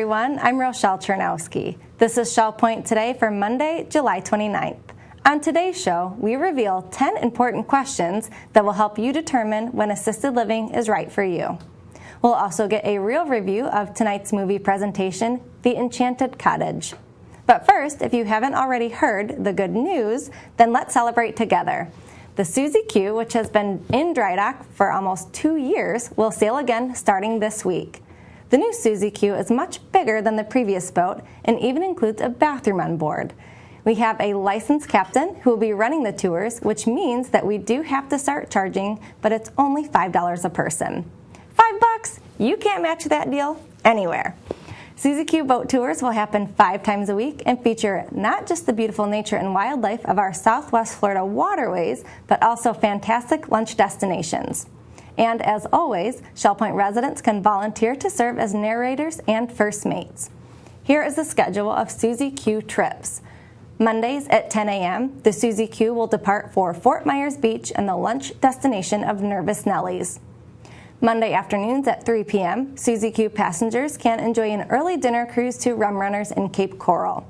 everyone. I'm Rochelle Chernowski. This is Shell Point Today for Monday, July 29th. On today's show, we reveal 10 important questions that will help you determine when assisted living is right for you. We'll also get a real review of tonight's movie presentation, The Enchanted Cottage. But first, if you haven't already heard the good news, then let's celebrate together. The Susie Q, which has been in dry dock for almost 2 years, will sail again starting this week. The new Susie Q is much bigger than the previous boat and even includes a bathroom on board. We have a licensed captain who will be running the tours, which means that we do have to start charging, but it's only $5 a person. $5? You can't match that deal anywhere. Susie Q boat tours will happen 5 times a week and feature not just the beautiful nature and wildlife of our Southwest Florida waterways, but also fantastic lunch destinations. And as always, Shell Point residents can volunteer to serve as narrators and first mates. Here is the schedule of Susie Q trips. Mondays at 10 a.m., the Susie Q will depart for Fort Myers Beach and the lunch destination of Nervous Nellies. Monday afternoons at 3 p.m., Susie Q passengers can enjoy an early dinner cruise to Rum Runners in Cape Coral.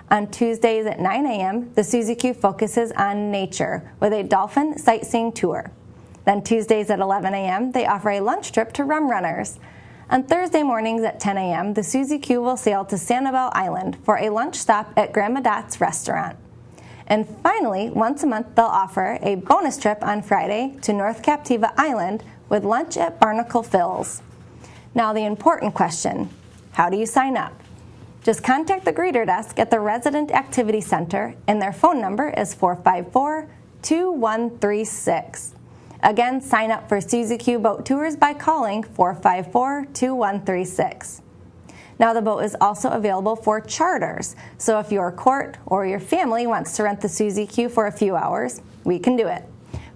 On Tuesdays at 9 a.m., the Susie Q focuses on nature with a dolphin sightseeing tour. Then Tuesdays at 11 a.m., they offer a lunch trip to Rum Runners. On Thursday mornings at 10 a.m., the Susie Q will sail to Sanibel Island for a lunch stop at Grandma Dot's restaurant. And finally, once a month, they'll offer a bonus trip on Friday to North Captiva Island with lunch at Barnacle Phil's. Now the important question, how do you sign up? Just contact the greeter desk at the Resident Activity Center, and their phone number is 454-2136. Again, sign up for Susie Q boat tours by calling 454-2136. Now the boat is also available for charters, so if your court or your family wants to rent the Susie Q for a few hours, we can do it.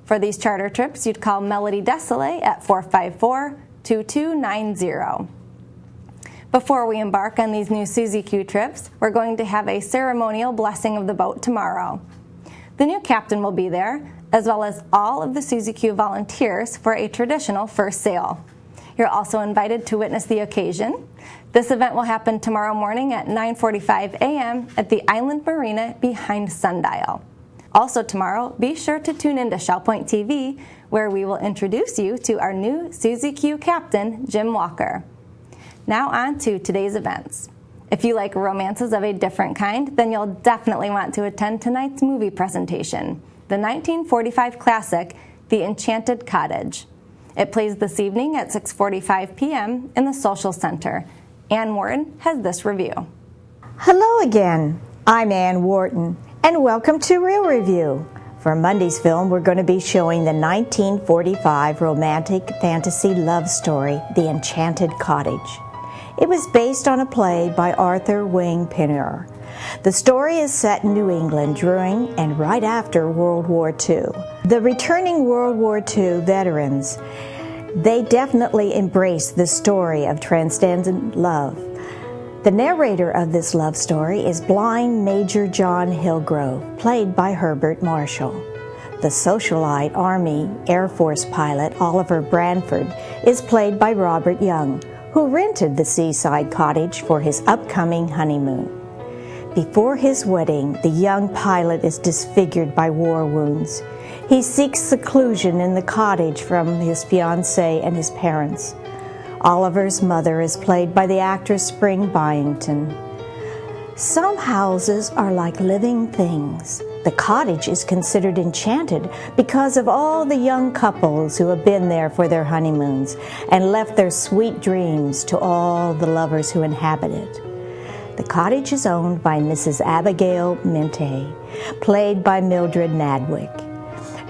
For these charter trips, you'd call Melody Desolé at 454-2290. Before we embark on these new Susie Q trips, we're going to have a ceremonial blessing of the boat tomorrow. The new captain will be there, as well as all of the Susie Q volunteers for a traditional first sail. You're also invited to witness the occasion. This event will happen tomorrow morning at 9:45 a.m. at the Island Marina behind Sundial. Also tomorrow, be sure to tune in to Shell Point TV, where we will introduce you to our new Susie Q captain, Jim Walker. Now on to today's events. If you like romances of a different kind, then you'll definitely want to attend tonight's movie presentation, the 1945 classic, The Enchanted Cottage. It plays this evening at 6:45 p.m. in the Social Center. Ann Wharton has this review. Hello again. I'm Ann Wharton, and welcome to Real Review. For Monday's film, we're going to be showing the 1945 romantic fantasy love story, The Enchanted Cottage. It was based on a play by Arthur Wing Pinner. The story is set in New England during and right after World War II. The returning World War II veterans, they definitely embrace the story of transcendent love. The narrator of this love story is blind Major John Hillgrove, played by Herbert Marshall. The socialite Army Air Force pilot Oliver Branford is played by Robert Young, who rented the seaside cottage for his upcoming honeymoon. Before his wedding, the young pilot is disfigured by war wounds. He seeks seclusion in the cottage from his fiancée and his parents. Oliver's mother is played by the actress Spring Byington. Some houses are like living things. The cottage is considered enchanted because of all the young couples who have been there for their honeymoons and left their sweet dreams to all the lovers who inhabit it. The cottage is owned by Mrs. Abigail Mente, played by Mildred Nadwick.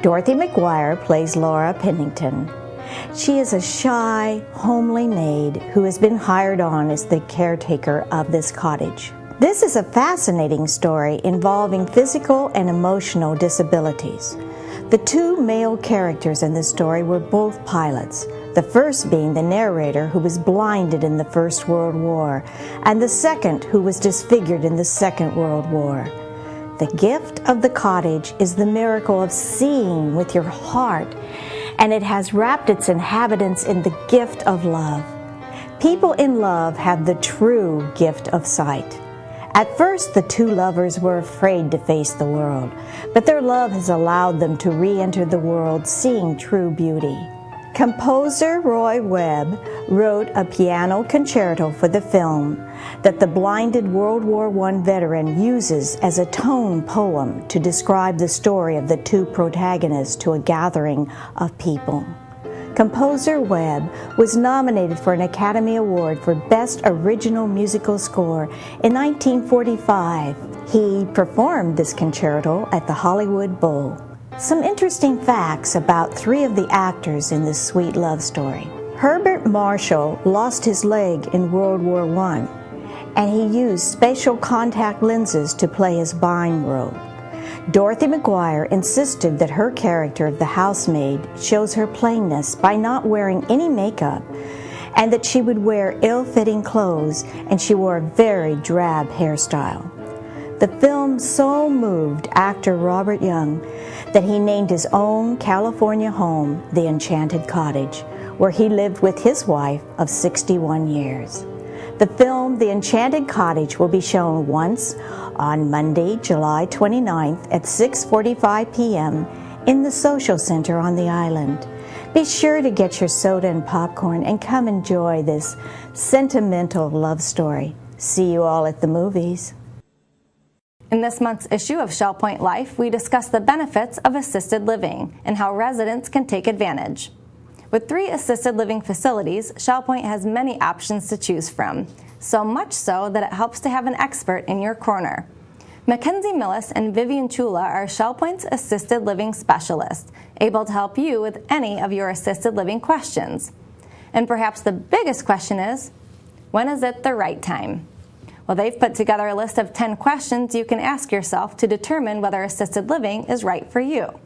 Dorothy McGuire plays Laura Pennington. She is a shy, homely maid who has been hired on as the caretaker of this cottage. This is a fascinating story involving physical and emotional disabilities. The two male characters in this story were both pilots, the first being the narrator who was blinded in the First World War, and the second who was disfigured in the Second World War. The gift of the cottage is the miracle of seeing with your heart, and it has wrapped its inhabitants in the gift of love. People in love have the true gift of sight. At first, the two lovers were afraid to face the world, but their love has allowed them to re-enter the world seeing true beauty. Composer Roy Webb wrote a piano concerto for the film that the blinded World War I veteran uses as a tone poem to describe the story of the two protagonists to a gathering of people. Composer Webb was nominated for an Academy Award for Best Original Musical Score in 1945. He performed this concerto at the Hollywood Bowl. Some interesting facts about three of the actors in this sweet love story. Herbert Marshall lost his leg in World War I, and he used special contact lenses to play his blind role. Dorothy McGuire insisted that her character of the housemaid shows her plainness by not wearing any makeup, and that she would wear ill-fitting clothes, and she wore a very drab hairstyle. The film so moved actor Robert Young that he named his own California home the Enchanted Cottage, where he lived with his wife of 61 years. The film The Enchanted Cottage will be shown once on Monday, July 29th at 6:45 p.m. in the Social Center on the island. Be sure to get your soda and popcorn and come enjoy this sentimental love story. See you all at the movies. In this month's issue of Shell Point Life, we discuss the benefits of assisted living and how residents can take advantage. With 3 assisted living facilities, Shell Point has many options to choose from, so much so that it helps to have an expert in your corner. McKenzie Millis and Vivian Chula are Shell Point's assisted living specialists, able to help you with any of your assisted living questions. And perhaps the biggest question is, when is it the right time? Well, they've put together a list of 10 questions you can ask yourself to determine whether assisted living is right for you.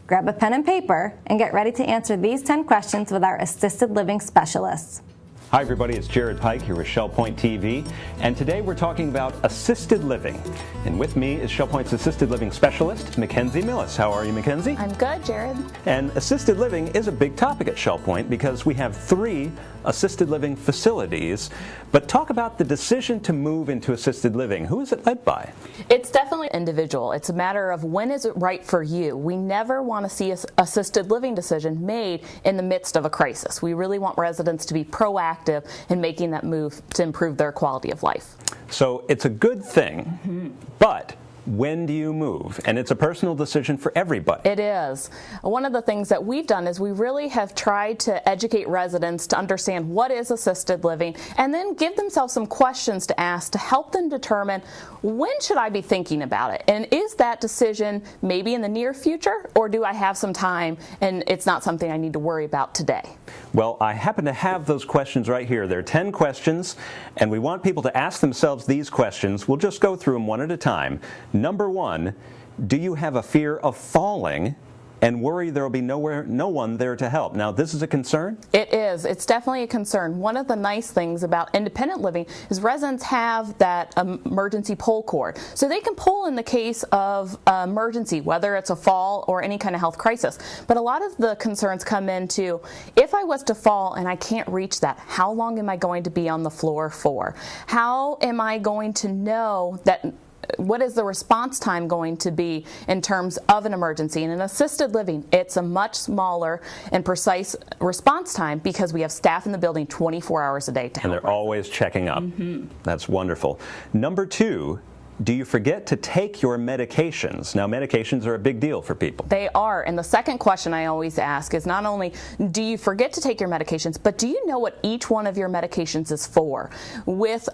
Grab a pen and paper and get ready to answer these 10 questions with our assisted living specialists. Hi everybody, it's Jared Pike here with Shell Point TV, and today we're talking about assisted living. And with me is Shell Point's assisted living specialist, McKenzie Millis. How are you, McKenzie? I'm good, Jared. And assisted living is a big topic at Shell Point because we have 3 assisted living facilities. But talk about the decision to move into assisted living. Who is it led by? It's definitely individual. It's a matter of when is it right for you. We never want to see an assisted living decision made in the midst of a crisis. We really want residents to be proactive in making that move to improve their quality of life. So it's a good thing, but when do you move? And it's a personal decision for everybody. It is. One of the things that we've done is we really have tried to educate residents to understand what is assisted living and then give themselves some questions to ask to help them determine when should I be thinking about it? And is that decision maybe in the near future, or do I have some time and it's not something I need to worry about today? Well, I happen to have those questions right here. There are 10 questions, and we want people to ask themselves these questions. We'll just go through them one at a time. Number 1, do you have a fear of falling and worry there will be no one there to help? Now, this is a concern? It is. It's definitely a concern. One of the nice things about independent living is residents have that emergency pull cord. So they can pull in the case of emergency, whether it's a fall or any kind of health crisis. But a lot of the concerns come into, if I was to fall and I can't reach that, how long am I going to be on the floor for? How am I going to know that? What is the response time going to be in terms of an emergency? In an assisted living, it's a much smaller and precise response time because we have staff in the building 24 hours a day to help. And they're always checking up. That's wonderful. Number 2, do you forget to take your medications? Now, medications are a big deal for people. They are. And the second question I always ask is not only do you forget to take your medications, but do you know what each one of your medications is for? With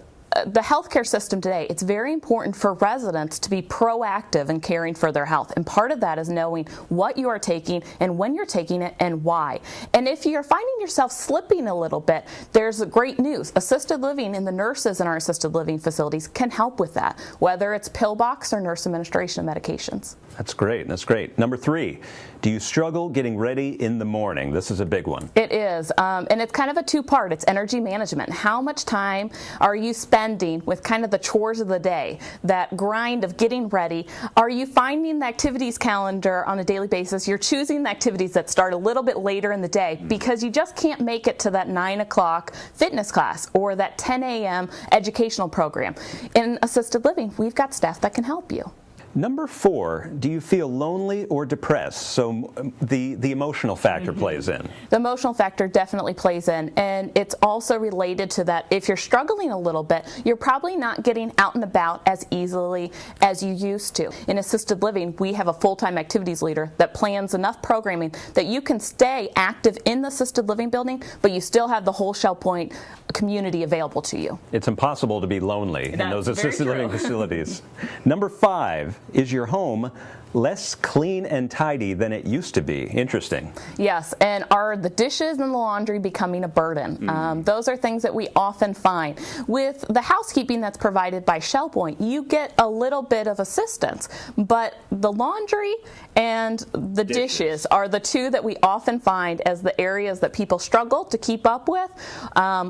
the healthcare system today, it's very important for residents to be proactive in caring for their health. And part of that is knowing what you are taking and when you're taking it and why. And if you're finding yourself slipping a little bit, there's great news. Assisted living and the nurses in our assisted living facilities can help with that, whether it's pill box or nurse administration of medications. That's great. That's great. Number 3, Do you struggle getting ready in the morning? This is a big one. It is, and it's kind of a two-part. It's energy management. How much time are you spending with kind of the chores of the day, that grind of getting ready? Are you finding the activities calendar on a daily basis? You're choosing the activities that start a little bit later in the day because you just can't make it to that 9 o'clock fitness class or that 10 a.m. educational program. In assisted living, we've got staff that can help you. Number 4, do you feel lonely or depressed? So the emotional factor plays in. The emotional factor definitely plays in, and it's also related to that. If you're struggling a little bit, you're probably not getting out and about as easily as you used to. In assisted living, we have a full-time activities leader that plans enough programming that you can stay active in the assisted living building, but you still have the whole Shell Point community available to you. It's impossible to be lonely in those assisted living facilities. Number 5, is your home less clean and tidy than it used to be? Interesting. Yes, and are the dishes and the laundry becoming a burden? Those are things that we often find. With the housekeeping that's provided by Shell Point, you get a little bit of assistance, but the laundry and the dishes are the two that we often find as the areas that people struggle to keep up with,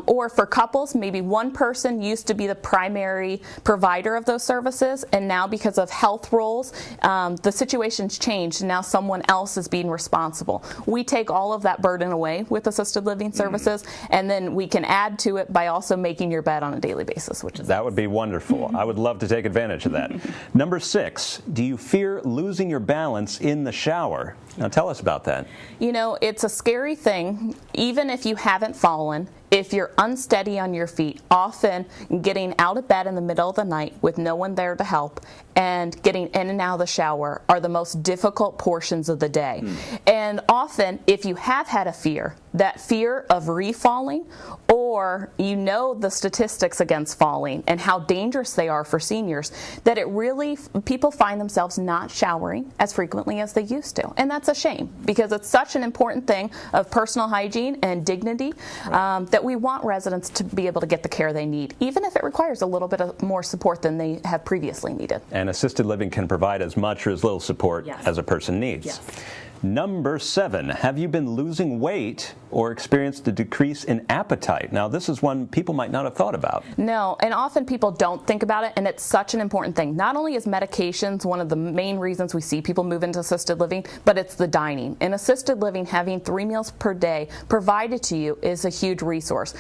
or for couples, maybe one person used to be the primary provider of those services, and now because of health roles, the situation's changed and now someone else is being responsible. We take all of that burden away with assisted living services, and then we can add to it by also making your bed on a daily basis, which is that would be wonderful. I would love to take advantage of that. Number 6, do you fear losing your balance in the shower? Now tell us about that. You know, it's a scary thing, even if you haven't fallen. If you're unsteady on your feet, often getting out of bed in the middle of the night with no one there to help and getting in and out of the shower are the most difficult portions of the day. And often, if you have had a fear, that fear of refalling, or you know the statistics against falling and how dangerous they are for seniors, that it really, people find themselves not showering as frequently as they used to. And that's a shame, because it's such an important thing of personal hygiene and dignity that we want residents to be able to get the care they need, even if it requires a little bit of more support than they have previously needed. And assisted living can provide as much or as little support as a person needs. Yes. Number 7, have you been losing weight or experienced a decrease in appetite? Now, this is one people might not have thought about. No, and often people don't think about it, and it's such an important thing. Not only is medications one of the main reasons we see people move into assisted living, but it's the dining. In assisted living, having 3 meals per day provided to you is a huge resource.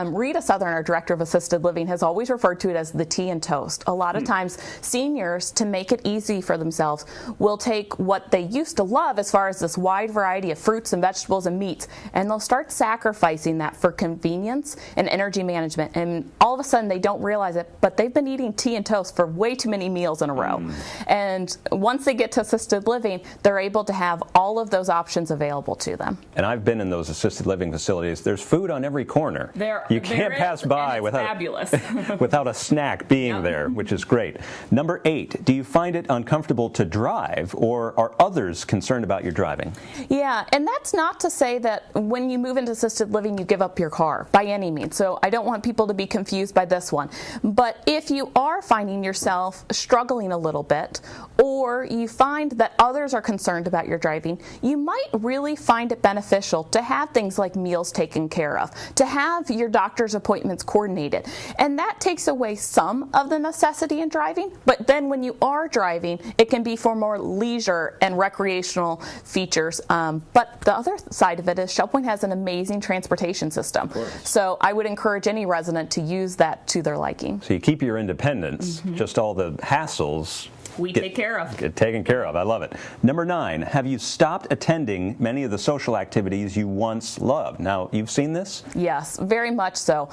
Rita Southern, our director of assisted living, has always referred to it as the tea and toast. A lot of times, seniors, to make it easy for themselves, will take what they used to love as far as this wide variety of fruits and vegetables and meats, and they'll start sacrificing that for convenience and energy management, and all of a sudden they don't realize it, but they've been eating tea and toast for way too many meals in a row. And once they get to assisted living, they're able to have all of those options available to them. And I've been in those assisted living facilities. There's food on every corner. You can't pass by without a snack being there, which is great. Number 8, do you find it uncomfortable to drive, or are others concerned about your driving? Yeah, and that's not to say that when you move into assisted living you give up your car by any means. So I don't want people to be confused by this one. But if you are finding yourself struggling a little bit, or you find that others are concerned about your driving, you might really find it beneficial to have things like meals taken care of, to have your doctor's appointments coordinated. And that takes away some of the necessity in driving, but then when you are driving, it can be for more leisure and recreational features. But the other side of it is Shell Point has an amazing transportation system. So I would encourage any resident to use that to their liking. So you keep your independence, just all the hassles take care of. Get taken care of. I love it. Number 9, have you stopped attending many of the social activities you once loved? Now, you've seen this? Yes, very much so.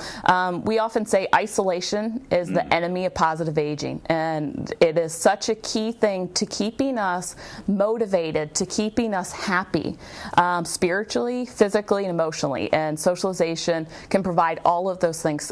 We often say isolation is the enemy of positive aging, and it is such a key thing to keeping us motivated, to keeping us happy, spiritually, physically, and emotionally. And socialization can provide all of those things.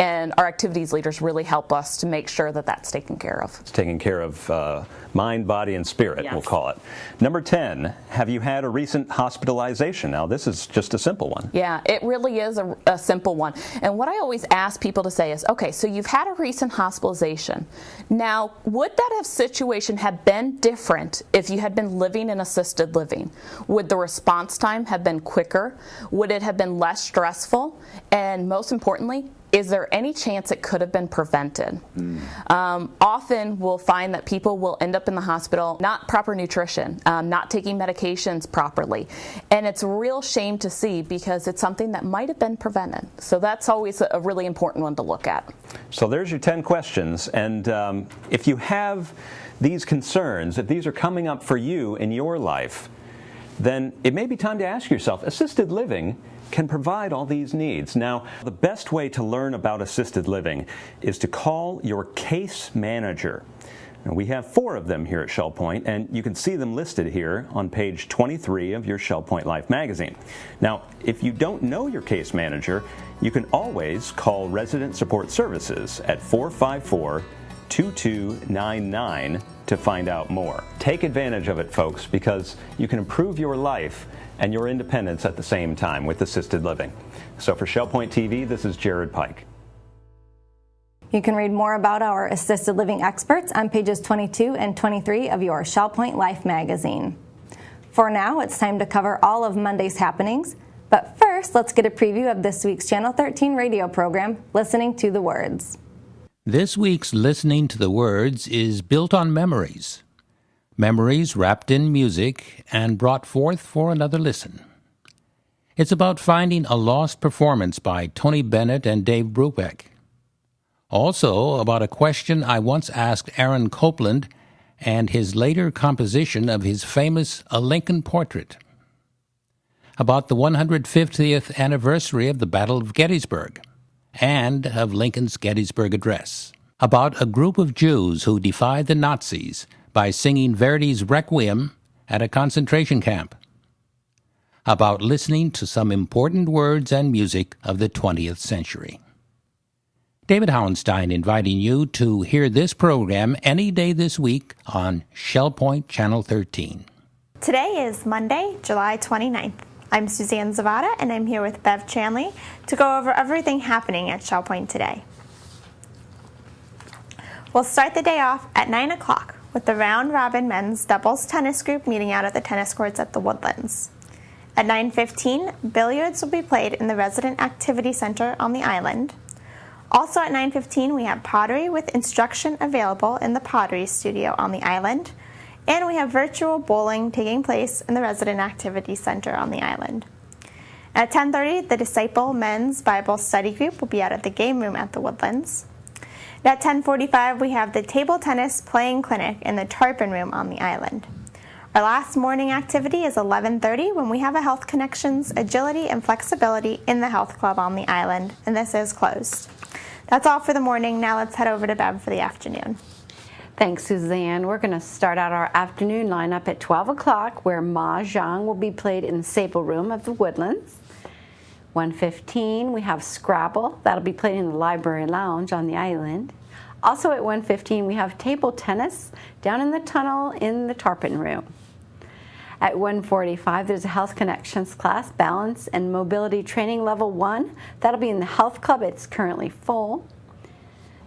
and our activities leaders really help us to make sure that that's taken care of. It's taking care of mind, body, and spirit, Yes. we'll call it. Number 10, have you had a recent hospitalization? Now, this is just a simple one. Yeah, it really is a simple one. And what I always ask people to say is, okay, so you've had a recent hospitalization. Now, would that situation have been different if you had been living in assisted living? Would the response time have been quicker? Would it have been less stressful? And most importantly, is there any chance it could have been prevented? Often we'll find that people will end up in the hospital, not proper nutrition, not taking medications properly. And it's a real shame to see because it's something that might have been prevented. So that's always a really important one to look at. So there's your 10 questions. And if you have these concerns, if these are coming up for you in your life, then it may be time to ask yourself, assisted living can provide all these needs. Now, the best way to learn about assisted living is to call your case manager. Now, we have 4 of them here at Shell Point, and you can see them listed here on page 23 of your Shell Point Life magazine. Now, if you don't know your case manager, you can always call Resident Support Services at 454-2299 to find out more. Take advantage of it, folks, because you can improve your life and your independence at the same time with assisted living. So for Shell Point TV, this is Jared Pike. You can read more about our assisted living experts on pages 22 and 23 of your Shell Point Life magazine. For now, it's time to cover all of Monday's happenings. But first, let's get a preview of this week's Channel 13 radio program, Listening to the Words. This week's Listening to the Words is built on memories. Memories wrapped in music and brought forth for another listen. It's about finding a lost performance by Tony Bennett and Dave Brubeck. Also about a question I once asked Aaron Copland and his later composition of his famous A Lincoln Portrait. About the 150th anniversary of the Battle of Gettysburg and of Lincoln's Gettysburg Address. About a group of Jews who defied the Nazis by singing Verdi's Requiem at a concentration camp. About listening to some important words and music of the 20th century. David Howenstein inviting you to hear this program any day this week on Shell Point Channel 13. Today is Monday, July 29th. I'm Suzanne Zavada, and I'm here with Bev Chanley to go over everything happening at Shell Point today. We'll start the day off at 9 o'clock with the round-robin men's doubles tennis group meeting out at the tennis courts at the Woodlands. At 9:15, billiards will be played in the Resident Activity Center on the island. Also at 9:15, we have pottery with instruction available in the Pottery Studio on the island. And we have virtual bowling taking place in the Resident Activity Center on the island. At 10:30, the Disciple Men's Bible Study Group will be out at the game room at the Woodlands. At 10:45, we have the table tennis playing clinic in the Tarpon Room on the island. Our last morning activity is 11:30 when we have a Health Connections Agility and Flexibility in the Health Club on the island, and this is closed. That's all for the morning. Now let's head over to Bev for the afternoon. Thanks, Suzanne. We're going to start out our afternoon lineup at 12 o'clock, where Mahjong will be played in the Sable Room of the Woodlands. 1:15, we have Scrabble. That'll be played in the Library Lounge on the island. Also at 1:15, we have table tennis down in the tunnel in the Tarpon Room. At 1:45, there's a Health Connections class, Balance and Mobility Training Level 1. That'll be in the Health Club. It's currently full.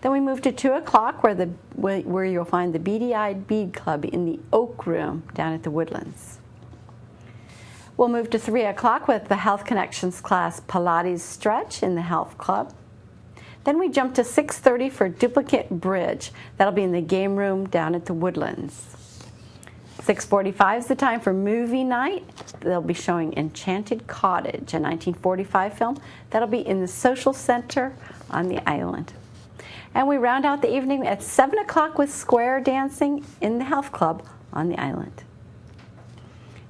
Then we move to 2 o'clock, where you'll find the Beady-Eyed Bead Club in the Oak Room down at the Woodlands. We'll move to 3 o'clock with the Health Connections class, Pilates Stretch in the Health Club. Then we jump to 6:30 for Duplicate Bridge. That'll be in the game room down at the Woodlands. 6:45 is the time for movie night. They'll be showing Enchanted Cottage, a 1945 film. That'll be in the Social Center on the island. And we round out the evening at 7 o'clock with square dancing in the Health Club on the island.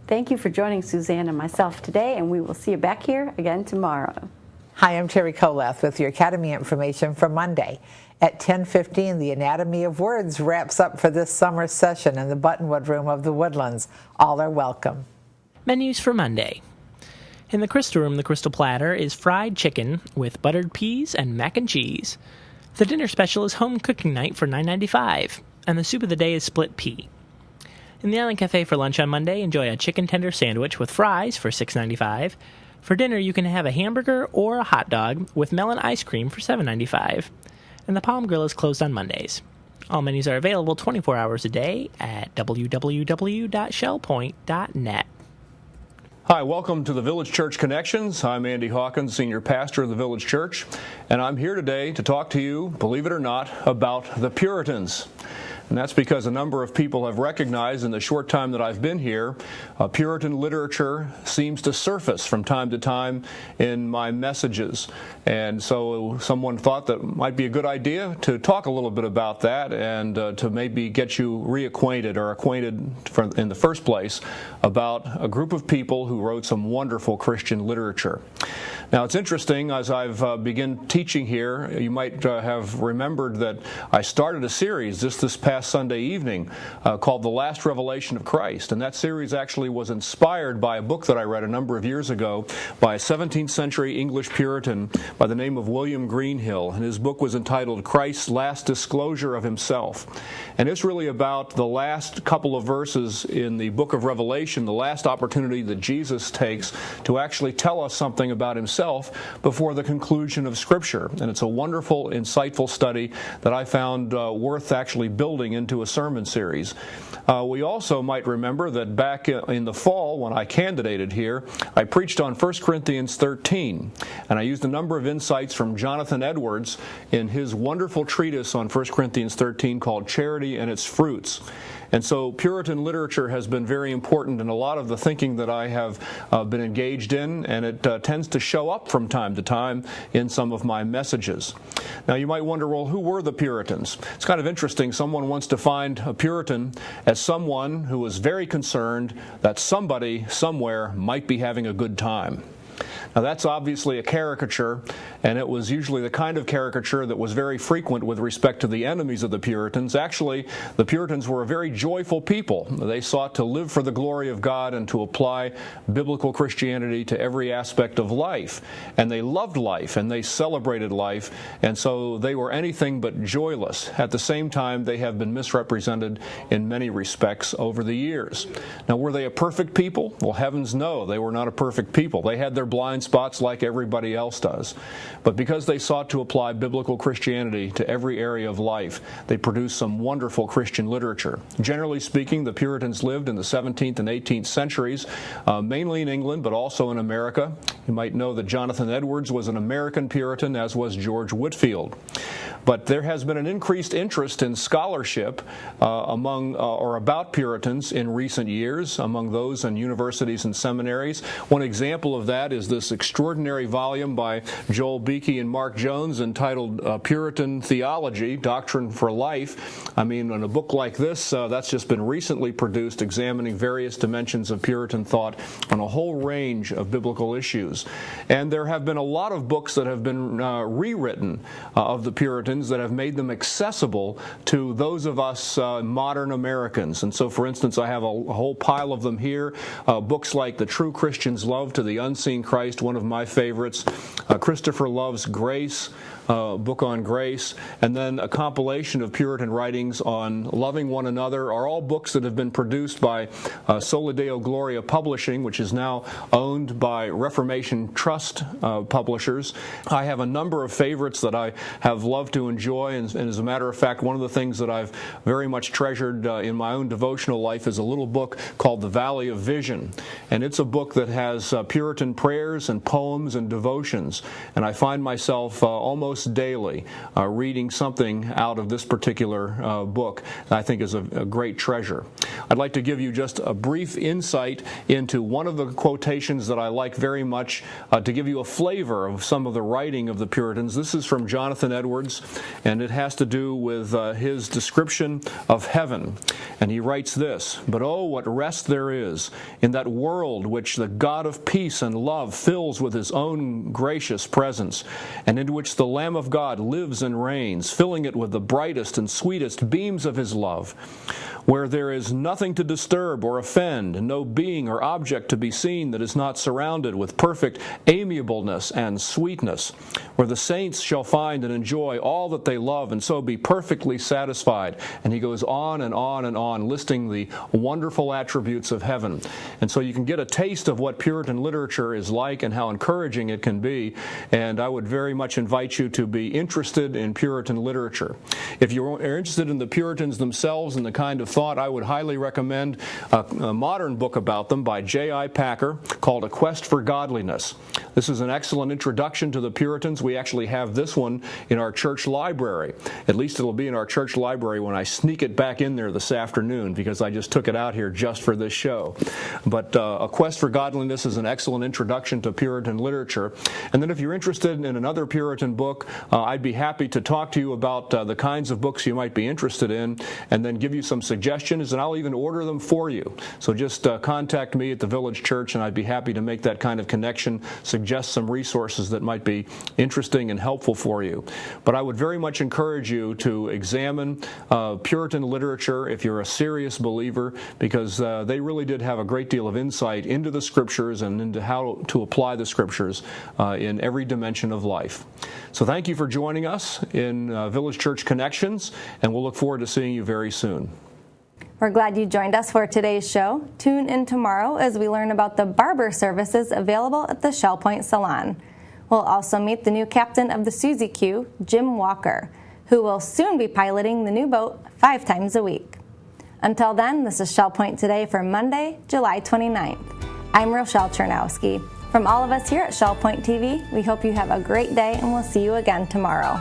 Thank you for joining Suzanne and myself today, and we will see you back here again tomorrow. Hi, I'm Terry Kolath with your Academy information for Monday. At 10:15, the Anatomy of Words wraps up for this summer session in the Buttonwood Room of the Woodlands. All are welcome. Menus for Monday. In the Crystal Room, the Crystal Platter is fried chicken with buttered peas and mac and cheese. The dinner special is home cooking night for $9.95, and the soup of the day is split pea. In the Island Cafe for lunch on Monday, enjoy a chicken tender sandwich with fries for $6.95. For dinner, you can have a hamburger or a hot dog with melon ice cream for $7.95. And the Palm Grill is closed on Mondays. All menus are available 24 hours a day at www.shellpoint.net. Hi, welcome to the Village Church Connections. I'm Andy Hawkins, Senior Pastor of the Village Church, and I'm here today to talk to you, believe it or not, about the Puritans. And that's because a number of people have recognized in the short time that I've been here, Puritan literature seems to surface from time to time in my messages. And so someone thought that it might be a good idea to talk a little bit about that and to maybe get you reacquainted or acquainted in the first place about a group of people who wrote some wonderful Christian literature. Now, it's interesting, as I've begun teaching here, you might have remembered that I started a series this past Sunday evening called The Last Revelation of Christ. And that series actually was inspired by a book that I read a number of years ago by a 17th century English Puritan by the name of William Greenhill. And his book was entitled Christ's Last Disclosure of Himself. And it's really about the last couple of verses in the book of Revelation, the last opportunity that Jesus takes to actually tell us something about himself before the conclusion of Scripture. And it's a wonderful, insightful study that I found worth actually building into a sermon series. We also might remember that back in the fall when I candidated here, I preached on 1 Corinthians 13. And I used a number of insights from Jonathan Edwards in his wonderful treatise on 1 Corinthians 13 called Charity and Its Fruits. And so Puritan literature has been very important in a lot of the thinking that I have been engaged in, and it tends to show up from time to time in some of my messages. Now you might wonder, well, who were the Puritans? It's kind of interesting. Someone wants to find a Puritan as someone who was very concerned that somebody somewhere might be having a good time. Now that's obviously a caricature, and it was usually the kind of caricature that was very frequent with respect to the enemies of the Puritans. Actually, the Puritans were a very joyful people. They sought to live for the glory of God and to apply biblical Christianity to every aspect of life. And they loved life, and they celebrated life, and so they were anything but joyless. At the same time, they have been misrepresented in many respects over the years. Now, were they a perfect people? Well, heavens no, they were not a perfect people. They had their blind spots like everybody else does. But because they sought to apply biblical Christianity to every area of life, they produced some wonderful Christian literature. Generally speaking, the Puritans lived in the 17th and 18th centuries, mainly in England, but also in America. You might know that Jonathan Edwards was an American Puritan, as was George Whitefield. But there has been an increased interest in scholarship among or about Puritans in recent years, among those in universities and seminaries. One example of that is this extraordinary volume by Joel Beakey and Mark Jones entitled Puritan Theology, Doctrine for Life. I mean, in a book like this, that's just been recently produced, examining various dimensions of Puritan thought on a whole range of biblical issues. And there have been a lot of books that have been rewritten of the Puritans that have made them accessible to those of us modern Americans. And so, for instance, I have a whole pile of them here. Books like The True Christian's Love to the Unseen Christ, one of my favorites. Christopher Love's Grace, book on grace, and then a compilation of Puritan writings on loving one another are all books that have been produced by Sola Deo Gloria Publishing, which is now owned by Reformation Trust publishers. I have a number of favorites that I have loved to enjoy, and as a matter of fact, one of the things that I've very much treasured in my own devotional life is a little book called The Valley of Vision. And it's a book that has Puritan prayers and poems and devotions, and I find myself almost daily reading something out of this particular book that I think is a great treasure. I'd like to give you just a brief insight into one of the quotations that I like very much to give you a flavor of some of the writing of the Puritans. This is from Jonathan Edwards, and it has to do with his description of heaven. And he writes this: "But oh, what rest there is in that world which the God of peace and love fills fills with his own gracious presence, and into which the Lamb of God lives and reigns, filling it with the brightest and sweetest beams of his love, where there is nothing to disturb or offend, and no being or object to be seen that is not surrounded with perfect amiableness and sweetness, where the saints shall find and enjoy all that they love and so be perfectly satisfied. And he goes on and on and on, listing the wonderful attributes of heaven. And so you can get a taste of what Puritan literature is like and how encouraging it can be, and I would very much invite you to be interested in Puritan literature. If you're interested in the Puritans themselves and the kind of thought, I would highly recommend a modern book about them by J.I. Packer called A Quest for Godliness. This is an excellent introduction to the Puritans. We actually have this one in our church library. At least it'll be in our church library when I sneak it back in there this afternoon, because I just took it out here just for this show. But A Quest for Godliness is an excellent introduction to Puritan literature. And then if you're interested in another Puritan book, I'd be happy to talk to you about the kinds of books you might be interested in, and then give you some suggestions, and I'll even order them for you. So just contact me at the Village Church, and I'd be happy to make that kind of connection, suggest some resources that might be interesting and helpful for you. But I would very much encourage you to examine Puritan literature if you're a serious believer, because they really did have a great deal of insight into the Scriptures and into how to apply the Scriptures in every dimension of life. So thank you for joining us in Village Church Connections, and we'll look forward to seeing you very soon. We're glad you joined us for today's show. Tune in tomorrow as we learn about the barber services available at the Shell Point Salon. We'll also meet the new captain of the Suzy Q, Jim Walker, who will soon be piloting the new boat 5 times a week. Until then, this is Shell Point Today for Monday, July 29th. I'm Rochelle Chernowski. From all of us here at Shell Point TV, we hope you have a great day, and we'll see you again tomorrow.